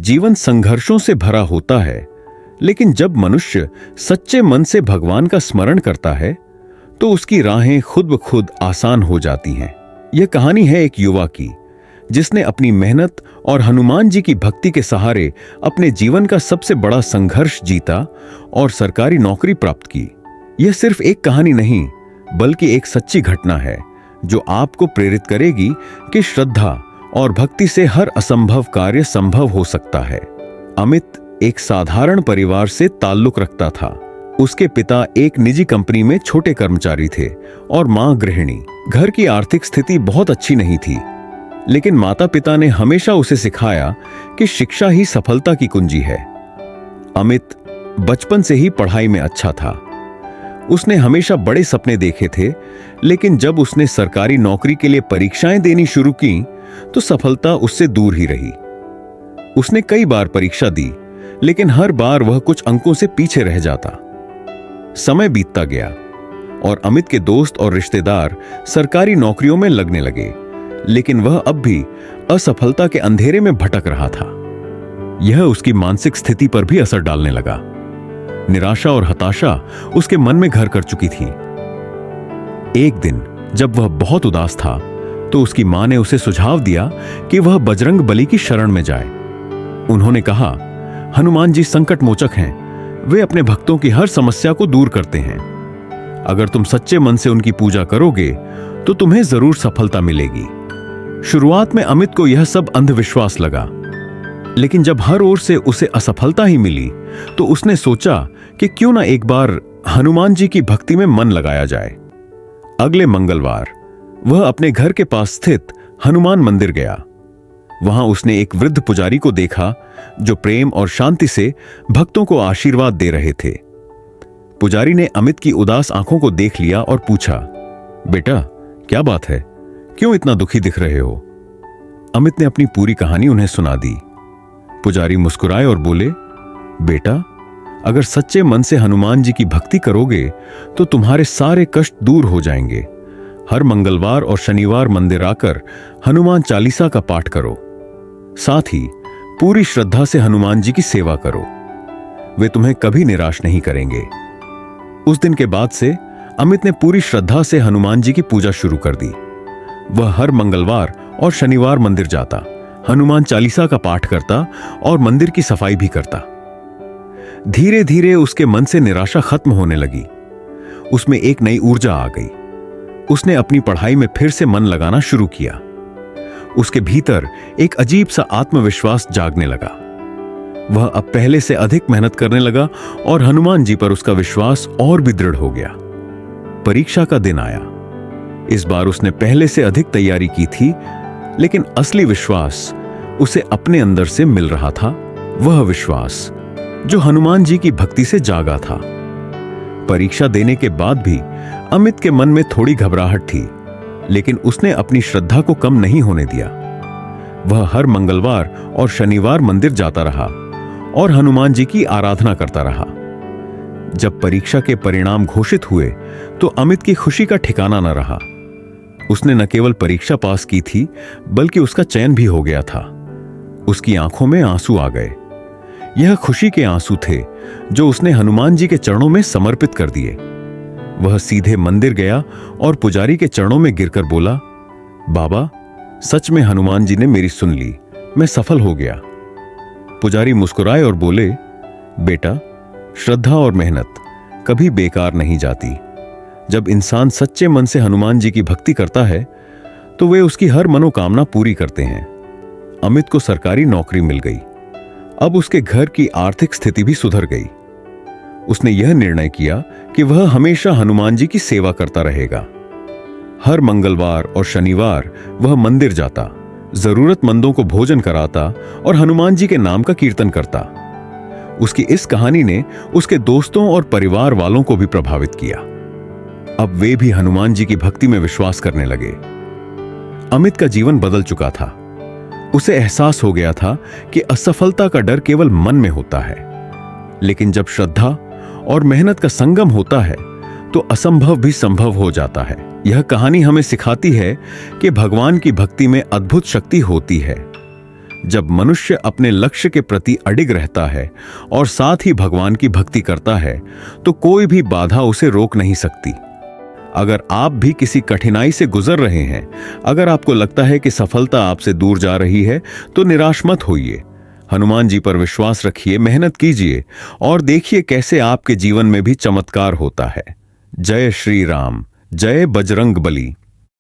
जीवन संघर्षों से भरा होता है, लेकिन जब मनुष्य सच्चे मन से भगवान का स्मरण करता है तो उसकी राहें खुद ब खुद आसान हो जाती हैं। यह कहानी है एक युवा की, जिसने अपनी मेहनत और हनुमान जी की भक्ति के सहारे अपने जीवन का सबसे बड़ा संघर्ष जीता और सरकारी नौकरी प्राप्त की। यह सिर्फ एक कहानी नहीं, बल्कि एक सच्ची घटना है जो आपको प्रेरित करेगी कि श्रद्धा और भक्ति से हर असंभव कार्य संभव हो सकता है। अमित एक साधारण परिवार से ताल्लुक रखता था। उसके पिता एक निजी कंपनी में छोटे कर्मचारी थे और मां गृहिणी। घर की आर्थिक स्थिति बहुत अच्छी नहीं थी, लेकिन माता पिता ने हमेशा उसे सिखाया कि शिक्षा ही सफलता की कुंजी है। अमित बचपन से ही पढ़ाई में अच्छा था। उसने हमेशा बड़े सपने देखे थे, लेकिन जब उसने सरकारी नौकरी के लिए परीक्षाएं देनी शुरू की तो सफलता उससे दूर ही रही। उसने कई बार परीक्षा दी, लेकिन हर बार वह कुछ अंकों से पीछे रह जाता। समय बीतता गया और अमित के दोस्त और रिश्तेदार सरकारी नौकरियों में लगने लगे, लेकिन वह अब भी असफलता के अंधेरे में भटक रहा था। यह उसकी मानसिक स्थिति पर भी असर डालने लगा। निराशा और हताशा उसके मन में घर कर चुकी थी। एक दिन जब वह बहुत उदास था तो उसकी मां ने उसे सुझाव दिया कि वह बजरंग बली की शरण में जाए। उन्होंने कहा, हनुमान जी संकट मोचक हैं। वे अपने भक्तों की हर समस्या को दूर करते हैं। अगर तुम सच्चे मन से उनकी पूजा करोगे तो तुम्हें जरूर सफलता मिलेगी। शुरुआत में अमित को यह सब अंधविश्वास लगा, लेकिन जब हर ओर से उसे असफलता ही मिली तो उसने सोचा कि क्यों ना एक बार हनुमान जी की भक्ति में मन लगाया जाए। अगले मंगलवार वह अपने घर के पास स्थित हनुमान मंदिर गया। वहां उसने एक वृद्ध पुजारी को देखा जो प्रेम और शांति से भक्तों को आशीर्वाद दे रहे थे। पुजारी ने अमित की उदास आंखों को देख लिया और पूछा, बेटा क्या बात है, क्यों इतना दुखी दिख रहे हो? अमित ने अपनी पूरी कहानी उन्हें सुना दी। पुजारी मुस्कुराए और बोले, बेटा अगर सच्चे मन से हनुमान जी की भक्ति करोगे तो तुम्हारे सारे कष्ट दूर हो जाएंगे। हर मंगलवार और शनिवार मंदिर आकर हनुमान चालीसा का पाठ करो। साथ ही पूरी श्रद्धा से हनुमान जी की सेवा करो। वे तुम्हें कभी निराश नहीं करेंगे। उस दिन के बाद से अमित ने पूरी श्रद्धा से हनुमान जी की पूजा शुरू कर दी। वह हर मंगलवार और शनिवार मंदिर जाता, हनुमान चालीसा का पाठ करता और मंदिर की सफाई भी करता। धीरे धीरे उसके मन से निराशा खत्म होने लगी। उसमें एक नई ऊर्जा आ गई। उसने अपनी पढ़ाई में फिर से मन लगाना शुरू किया। उसके भीतर एक अजीब सा आत्मविश्वास जागने लगा। वह अब पहले से अधिक मेहनत करने लगा और हनुमान जी पर उसका विश्वास और भी दृढ़ हो गया। परीक्षा का दिन आया। इस बार उसने पहले से अधिक तैयारी की थी, लेकिन असली विश्वास उसे अपने अंदर से मिल रहा था। वह विश्वास जो हनुमान जी की भक्ति से जागा था। परीक्षा देने के बाद भी अमित के मन में थोड़ी घबराहट थी, लेकिन उसने अपनी श्रद्धा को कम नहीं होने दिया। वह हर मंगलवार और शनिवार मंदिर जाता रहा और हनुमान जी की आराधना करता रहा। जब परीक्षा के परिणाम घोषित हुए तो अमित की खुशी का ठिकाना न रहा। उसने न केवल परीक्षा पास की थी, बल्कि उसका चयन भी हो गया था। उसकी आंखों में आंसू आ गए। यह खुशी के आंसू थे जो उसने हनुमान जी के चरणों में समर्पित कर दिए। वह सीधे मंदिर गया और पुजारी के चरणों में गिरकर बोला, बाबा सच में हनुमान जी ने मेरी सुन ली, मैं सफल हो गया। पुजारी मुस्कुराए और बोले, बेटा श्रद्धा और मेहनत कभी बेकार नहीं जाती। जब इंसान सच्चे मन से हनुमान जी की भक्ति करता है तो वे उसकी हर मनोकामना पूरी करते हैं। अमित को सरकारी नौकरी मिल गई। अब उसके घर की आर्थिक स्थिति भी सुधर गई। उसने यह निर्णय किया कि वह हमेशा हनुमान जी की सेवा करता रहेगा। हर मंगलवार और शनिवार वह मंदिर जाता, जरूरतमंदों को भोजन कराता और हनुमान जी के नाम का कीर्तन करता। उसकी इस कहानी ने उसके दोस्तों और परिवार वालों को भी प्रभावित किया। अब वे भी हनुमान जी की भक्ति में विश्वास करने लगे। अमित का जीवन बदल चुका था। उसे एहसास हो गया था कि असफलता का डर केवल मन में होता है, लेकिन जब श्रद्धा और मेहनत का संगम होता है तो असंभव भी संभव हो जाता है। यह कहानी हमें सिखाती है कि भगवान की भक्ति में अद्भुत शक्ति होती है। जब मनुष्य अपने लक्ष्य के प्रति अडिग रहता है और साथ ही भगवान की भक्ति करता है तो कोई भी बाधा उसे रोक नहीं सकती। अगर आप भी किसी कठिनाई से गुजर रहे हैं, अगर आपको लगता है कि सफलता आपसे दूर जा रही है, तो निराश मत होइए। हनुमान जी पर विश्वास रखिए, मेहनत कीजिए और देखिए कैसे आपके जीवन में भी चमत्कार होता है। जय श्री राम, जय बजरंग बली।